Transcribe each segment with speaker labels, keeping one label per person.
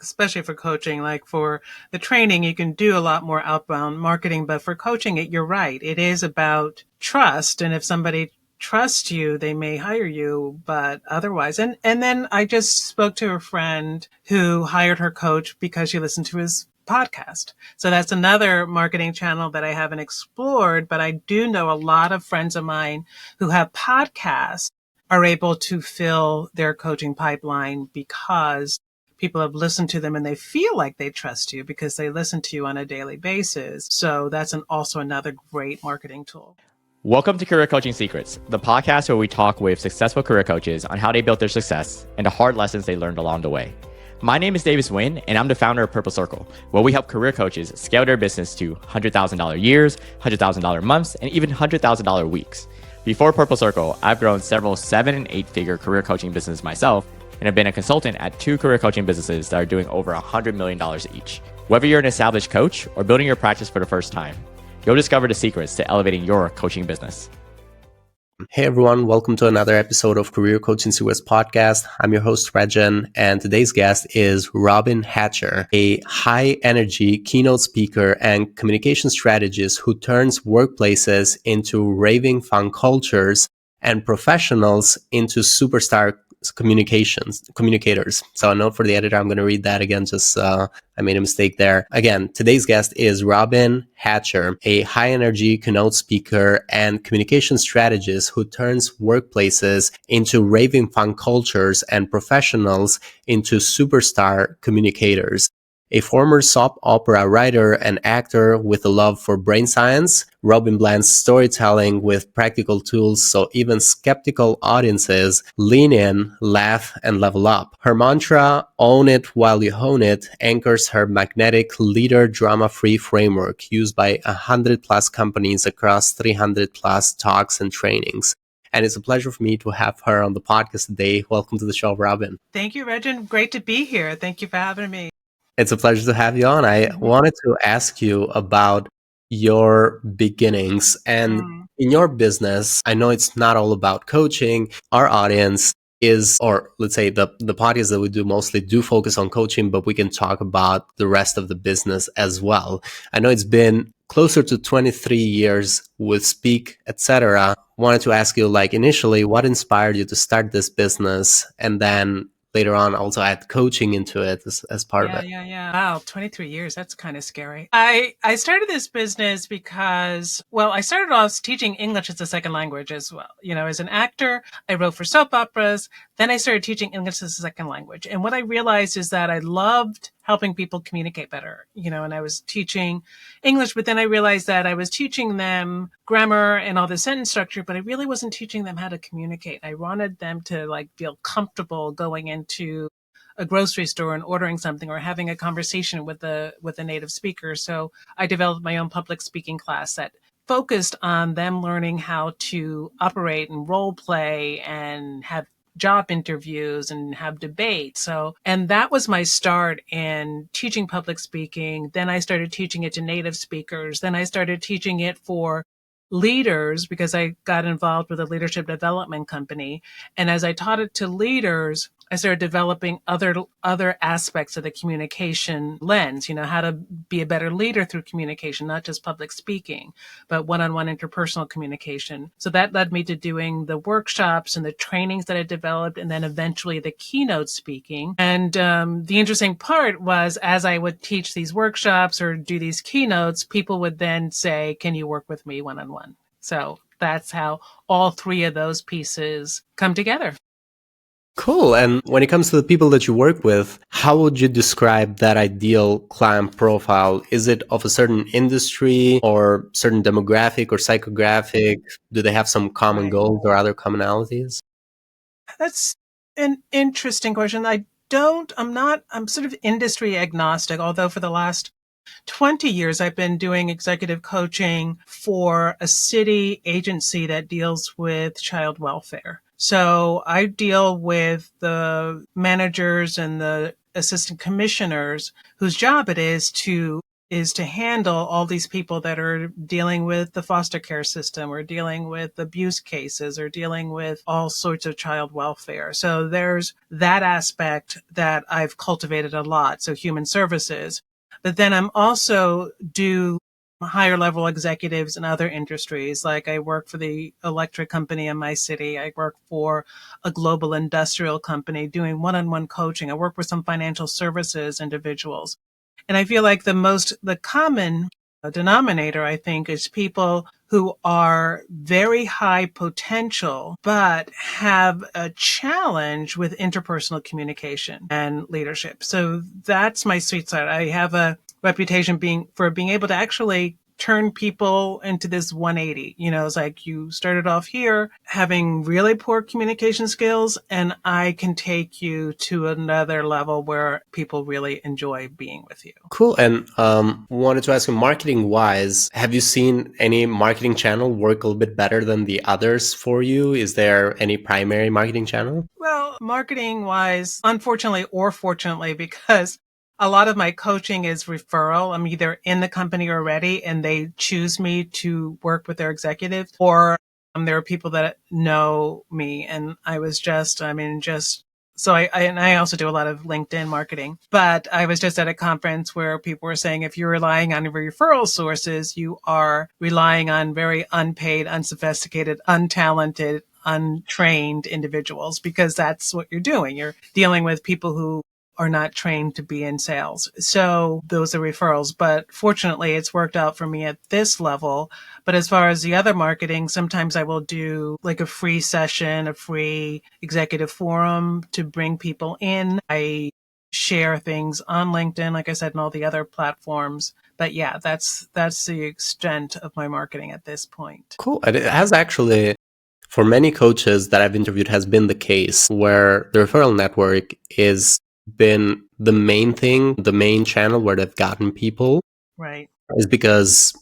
Speaker 1: especially for coaching. Like for the training, you can do a lot more outbound marketing, but for coaching it, you're right. It is about trust. And if somebody trusts you, they may hire you, but otherwise. And then I just spoke to a friend who hired her coach because she listened to his podcast. So that's another marketing channel that I haven't explored, but I do know a lot of friends of mine who have podcasts are able to fill their coaching pipeline because people have listened to them and they feel like they trust you because they listen to you on a daily basis. So that's also another great marketing tool.
Speaker 2: Welcome to Career Coaching Secrets, the podcast where we talk with successful career coaches on how they built their success and the hard lessons they learned along the way. My name is Davis Nguyen, and I'm the founder of Purple Circle, where we help career coaches scale their business to $100,000 years, $100,000 months, and even $100,000 weeks. Before Purple Circle, I've grown several 7- and 8-figure career coaching businesses myself, and have been a consultant at 2 career coaching businesses that are doing over $100 million each. Whether you're an established coach or building your practice for the first time, you'll discover the secrets to elevating your coaching business.
Speaker 3: Hey everyone, welcome to another episode of Career Coaching Secrets podcast. I'm your host, Rexhen, and today's guest is Robyn Hatcher, a high-energy keynote speaker and communication strategist who turns workplaces into raving fun cultures and professionals into superstar communicators. So a note for the editor, I'm going to read that again. I made a mistake there. Again, today's guest is Robyn Hatcher, a high energy keynote speaker and communication strategist who turns workplaces into raving fun cultures and professionals into superstar communicators. A former soap opera writer and actor with a love for brain science, Robyn blends storytelling with practical tools so even skeptical audiences lean in, laugh, and level up. Her mantra, "Own it while you hone it," anchors her magnetic leader drama-free framework used by 100+ companies across 300+ talks and trainings. And it's a pleasure for me to have her on the podcast today. Welcome to the show, Robyn.
Speaker 1: Thank you, Rexhen. Great to be here. Thank you for having me.
Speaker 3: It's a pleasure to have you on. I wanted to ask you about your beginnings and in your business. I know it's not all about coaching. Our audience is, or let's say the podcasts that we do mostly do focus on coaching, but we can talk about the rest of the business as well. I know it's been closer to 23 years with Speak, etc. Wanted to ask you, like, initially, what inspired you to start this business, and then later on also add coaching into it as part of it.
Speaker 1: Yeah. Wow, 23 years. That's kind of scary. I started this business because, well, I started off teaching English as a second language as well. You know, as an actor, I wrote for soap operas. Then I started teaching English as a second language. And what I realized is that I loved helping people communicate better, you know, and I was teaching English, but then I realized that I was teaching them grammar and all the sentence structure, but I really wasn't teaching them how to communicate. I wanted them to feel comfortable going into a grocery store and ordering something or having a conversation with a native speaker. So I developed my own public speaking class that focused on them learning how to operate and role play and have job interviews and have debates. And that was my start in teaching public speaking. Then I started teaching it to native speakers. Then I started teaching it for leaders because I got involved with a leadership development company. And as I taught it to leaders, I started developing other aspects of the communication lens, you know, how to be a better leader through communication, not just public speaking, but one-on-one interpersonal communication. So that led me to doing the workshops and the trainings that I developed, and then eventually the keynote speaking. And the interesting part was, as I would teach these workshops or do these keynotes, people would then say, "Can you work with me one-on-one?" So that's how all three of those pieces come together.
Speaker 3: Cool. And when it comes to the people that you work with, how would you describe that ideal client profile? Is it of a certain industry or certain demographic or psychographic? Do they have some common goals or other commonalities?
Speaker 1: That's an interesting question. I'm sort of industry agnostic, although for the last 20 years, I've been doing executive coaching for a city agency that deals with child welfare. So I deal with the managers and the assistant commissioners whose job it is to is to handle all these people that are dealing with the foster care system or dealing with abuse cases or dealing with all sorts of child welfare. So there's that aspect that I've cultivated a lot. So human services. But then I'm also do higher level executives in other industries. Like I work for the electric company in my city. I work for a global industrial company doing one-on-one coaching. I work with some financial services individuals. And I feel like the common denominator, I think, is people who are very high potential, but have a challenge with interpersonal communication and leadership. So that's my sweet side. I have a reputation for being able to actually turn people into this 180. It's like you started off here having really poor communication skills, and I can take you to another level where people really enjoy being with you.
Speaker 3: Cool. And wanted to ask you, marketing wise, have you seen any marketing channel work a little bit better than the others for you? Is there any primary marketing channel?
Speaker 1: Well, marketing wise, unfortunately or fortunately, because a lot of my coaching is referral. I'm either in the company already and they choose me to work with their executive, or there are people that know me. And so I also do a lot of LinkedIn marketing, but I was just at a conference where people were saying, if you're relying on referral sources, you are relying on very unpaid, unsophisticated, untalented, untrained individuals, because that's what you're doing. You're dealing with people who are not trained to be in sales. So those are referrals. But fortunately, it's worked out for me at this level. But as far as the other marketing, sometimes I will do like a free session, a free executive forum to bring people in. I share things on LinkedIn, like I said, and all the other platforms. But yeah, that's the extent of my marketing at this point.
Speaker 3: Cool. It has actually, for many coaches that I've interviewed, has been the case where the referral network is been the main thing, the main channel where they've gotten people.
Speaker 1: Right.
Speaker 3: Is because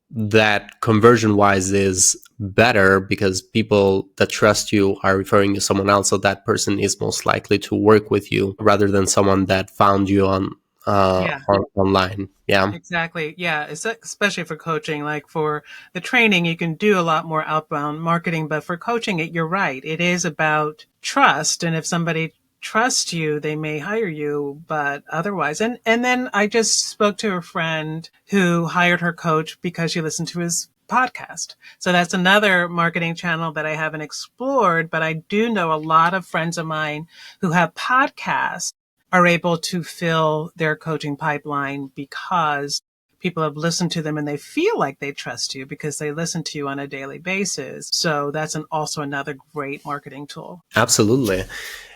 Speaker 3: that conversion wise is better because people that trust you are referring to someone else. So that person is most likely to work with you rather than someone that found you on online. Yeah.
Speaker 1: Exactly. Yeah. Especially for coaching, like for the training, you can do a lot more outbound marketing, but for coaching you're right. It is about trust. And if somebody trust you, they may hire you, but otherwise. And then I just spoke to a friend who hired her coach because she listened to his podcast. So that's another marketing channel that I haven't explored, but I do know a lot of friends of mine who have podcasts are able to fill their coaching pipeline because people have listened to them and they feel like they trust you because they listen to you on a daily basis. So that's also another great marketing tool.
Speaker 3: Absolutely.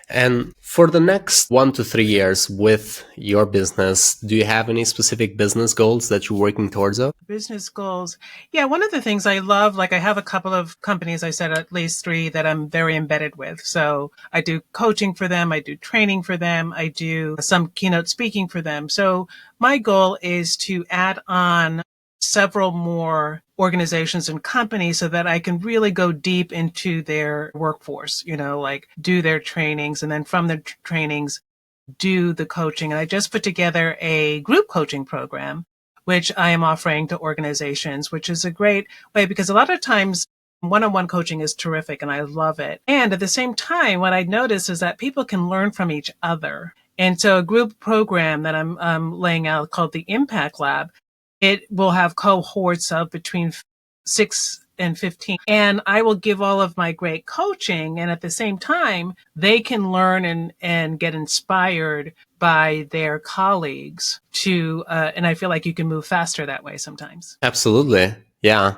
Speaker 3: And for the next 1 to 3 years with your business, do you have any specific business goals that you're working towards?
Speaker 1: Business goals. Yeah, one of the things I love, like I have a couple of companies, I said at least 3 that I'm very embedded with. So I do coaching for them. I do training for them. I do some keynote speaking for them. So my goal is to add on several more organizations and companies so that I can really go deep into their workforce, like do their trainings, and then from the trainings, do the coaching. And I just put together a group coaching program, which I am offering to organizations, which is a great way because a lot of times one-on-one coaching is terrific and I love it. And at the same time, what I notice is that people can learn from each other. And so a group program that I'm laying out called the Impact Lab, it will have cohorts of between 6 and 15. And I will give all of my great coaching. And at the same time, they can learn and get inspired by their colleagues and I feel like you can move faster that way sometimes.
Speaker 3: Absolutely. Yeah.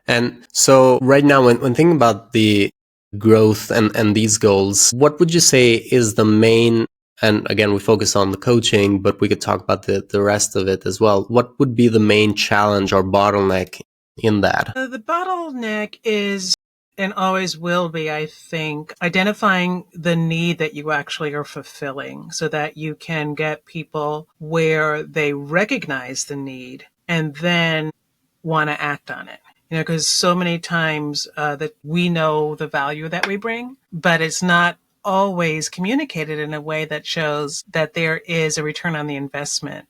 Speaker 3: And so right now, when thinking about the growth and these goals, what would you say is the main, and again, we focus on the coaching, but we could talk about the rest of it as well. What would be the main challenge or bottleneck in that?
Speaker 1: The bottleneck is, and always will be, I think, identifying the need that you actually are fulfilling so that you can get people where they recognize the need and then want to act on it. Because so many times that we know the value that we bring, but it's not always communicated in a way that shows that there is a return on the investment.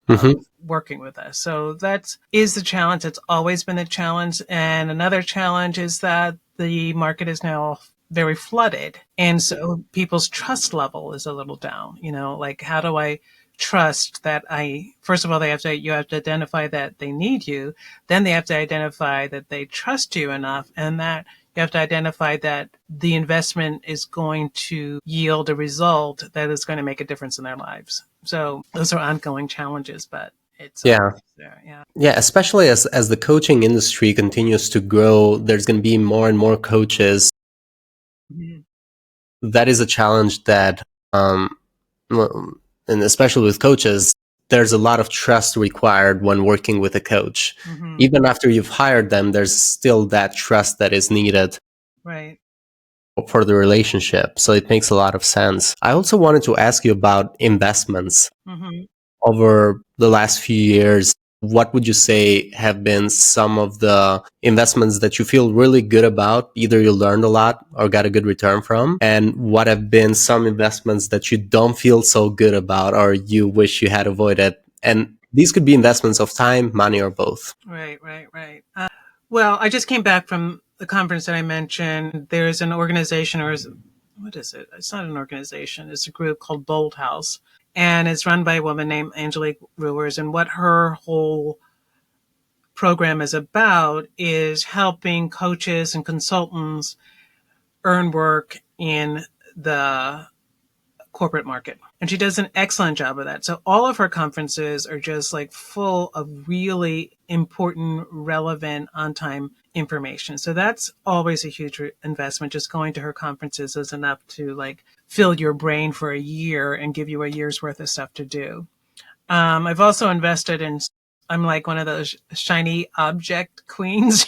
Speaker 3: Mm-hmm.
Speaker 1: working with us. So that is the challenge. It's always been the challenge. And another challenge is that the market is now very flooded. And so people's trust level is a little down, like how do I trust that first of all, you have to identify that they need you. Then they have to identify that they trust you enough, and that you have to identify that the investment is going to yield a result that is going to make a difference in their lives. So those are ongoing challenges, but it's
Speaker 3: Yeah.
Speaker 1: there. Yeah.
Speaker 3: Yeah, especially as the coaching industry continues to grow, there's going to be more and more coaches.
Speaker 1: Mhm.
Speaker 3: That is a challenge that, well, and especially with coaches, there's a lot of trust required when working with a coach.
Speaker 1: Mhm.
Speaker 3: Even after you've hired them, there's still that trust that is needed
Speaker 1: Right.
Speaker 3: for the relationship. So it makes a lot of sense. I also wanted to ask you about investments.
Speaker 1: Mhm.
Speaker 3: Over the last few years, what would you say have been some of the investments that you feel really good about? Either you learned a lot or got a good return from, and what have been some investments that you don't feel so good about or you wish you had avoided? And these could be investments of time, money, or both.
Speaker 1: Right. Well, I just came back from the conference that I mentioned. There's an organization, what is it? It's not an organization. It's a group called Bold House, and it's run by a woman named Angelique Brewers. And what her whole program is about is helping coaches and consultants earn work in the corporate market. And she does an excellent job of that. So all of her conferences are just like full of really important, relevant, on time information. So that's always a huge investment. Just going to her conferences is enough to like fill your brain for a year and give you a year's worth of stuff to do. I've also invested in, I'm like one of those shiny object queens,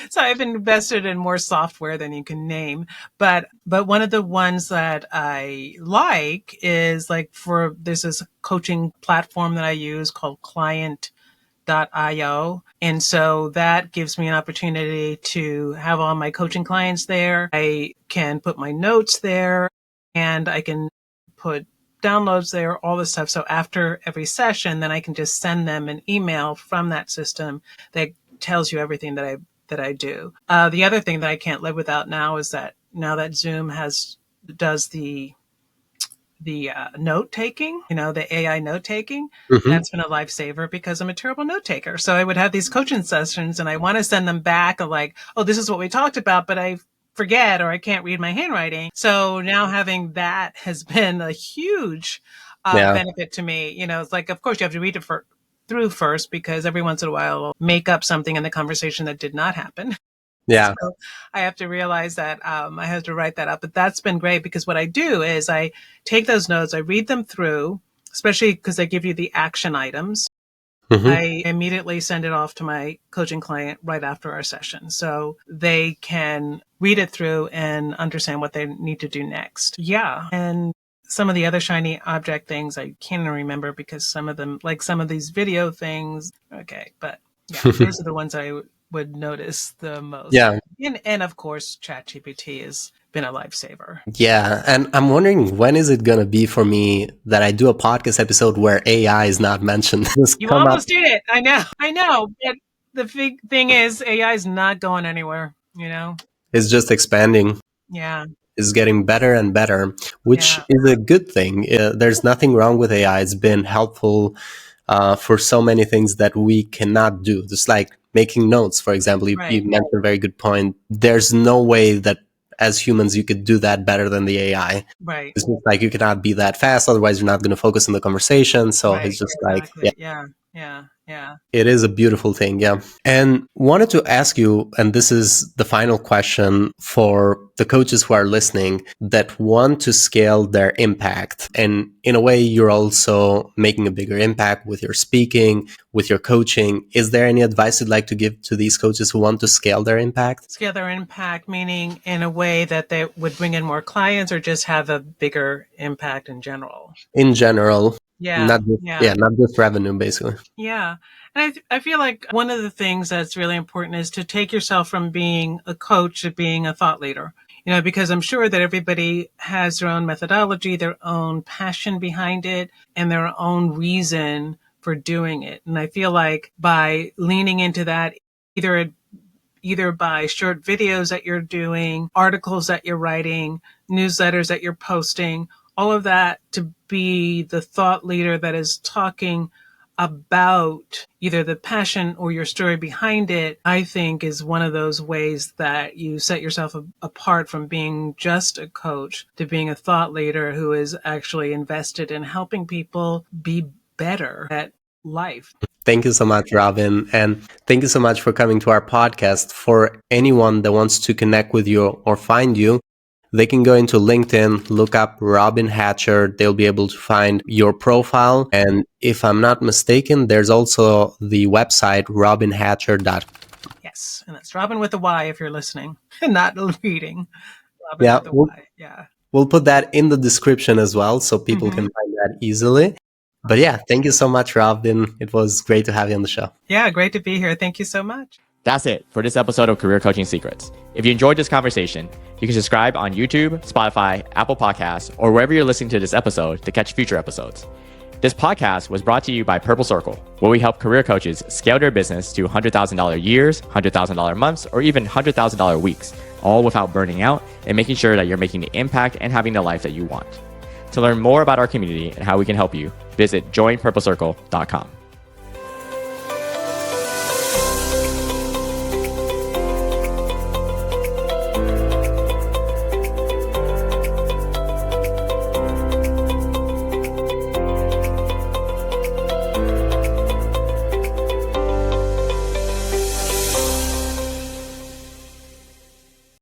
Speaker 1: So I've invested in more software than you can name. But one of the ones that I like is like there's this coaching platform that I use called client.io. And so that gives me an opportunity to have all my coaching clients there. I can put my notes there, and I can put downloads there, all this stuff. So after every session, then I can just send them an email from that system that tells you everything that I do. The other thing that I can't live without now is that now that Zoom does the note taking, the AI note taking,
Speaker 3: Mm-hmm.
Speaker 1: that's been a lifesaver because I'm a terrible note taker. So I would have these coaching sessions and I want to send them back of like, oh, this is what we talked about, but I forget or I can't read my handwriting. So now having that has been a huge
Speaker 3: Yeah.
Speaker 1: benefit to me. It's like, of course, you have to read it through first because every once in a while I'll make up something in the conversation that did not happen.
Speaker 3: Yeah.
Speaker 1: So I have to realize that I have to write that up. But that's been great because what I do is I take those notes, I read them through, especially because they give you the action items.
Speaker 3: Mm-hmm.
Speaker 1: I immediately send it off to my coaching client right after our session. So they can read it through and understand what they need to do next. Yeah. And some of the other shiny object things I can't even remember because some of them, like some of these video things, okay. But yeah, those are the ones I would notice the most.
Speaker 3: Yeah.
Speaker 1: And of course, ChatGPT has been a lifesaver.
Speaker 3: Yeah. And I'm wondering, when is it going to be for me that I do a podcast episode where AI is not mentioned?
Speaker 1: You almost did it. I know. But the big thing is AI is not going anywhere,
Speaker 3: It's just expanding.
Speaker 1: Yeah.
Speaker 3: Is getting better and better, which is a good thing. There's nothing wrong with AI. It's been helpful for so many things that we cannot do. Just like making notes, for example. You mentioned a very good point. There's no way that as humans you could do that better than the AI.
Speaker 1: Right.
Speaker 3: It's just like you cannot be that fast, otherwise you're not going to focus on the conversation. So it's just
Speaker 1: exactly.
Speaker 3: Yeah.
Speaker 1: Yeah.
Speaker 3: It is a beautiful thing, yeah. And wanted to ask you, and this is the final question for the coaches who are listening that want to scale their impact. And in a way, you're also making a bigger impact with your speaking, with your coaching. Is there any advice you'd like to give to these coaches who want to scale their impact?
Speaker 1: Scale their impact, meaning in a way that they would bring in more clients or just have a bigger impact in general?
Speaker 3: In general.
Speaker 1: Yeah.
Speaker 3: Not just revenue, basically.
Speaker 1: Yeah. And I feel like one of the things that's really important is to take yourself from being a coach to being a thought leader, because I'm sure that everybody has their own methodology, their own passion behind it, and their own reason for doing it. And I feel like by leaning into that, either by short videos that you're doing, articles that you're writing, newsletters that you're posting, all of that, to be the thought leader that is talking about either the passion or your story behind it, I think is one of those ways that you set yourself apart from being just a coach to being a thought leader who is actually invested in helping people be better at life.
Speaker 3: Thank you so much, Robyn. And thank you so much for coming to our podcast. For anyone that wants to connect with you or find you, they can go into LinkedIn, look up Robyn Hatcher. They'll be able to find your profile. And if I'm not mistaken, there's also the website, robynhatcher.com.
Speaker 1: Yes. And that's Robyn with a Y if you're listening and not reading. Robyn
Speaker 3: Yeah,
Speaker 1: with a Y. Yeah.
Speaker 3: We'll put that in the description as well so people can find that easily. But yeah, thank you so much, Robyn. It was great to have you on the show.
Speaker 1: Yeah, great to be here. Thank you so much.
Speaker 2: That's it for this episode of Career Coaching Secrets. If you enjoyed this conversation, you can subscribe on YouTube, Spotify, Apple Podcasts, or wherever you're listening to this episode to catch future episodes. This podcast was brought to you by Purple Circle, where we help career coaches scale their business to $100,000 years, $100,000 months, or even $100,000 weeks, all without burning out and making sure that you're making the impact and having the life that you want. To learn more about our community and how we can help you, visit joinpurplecircle.com.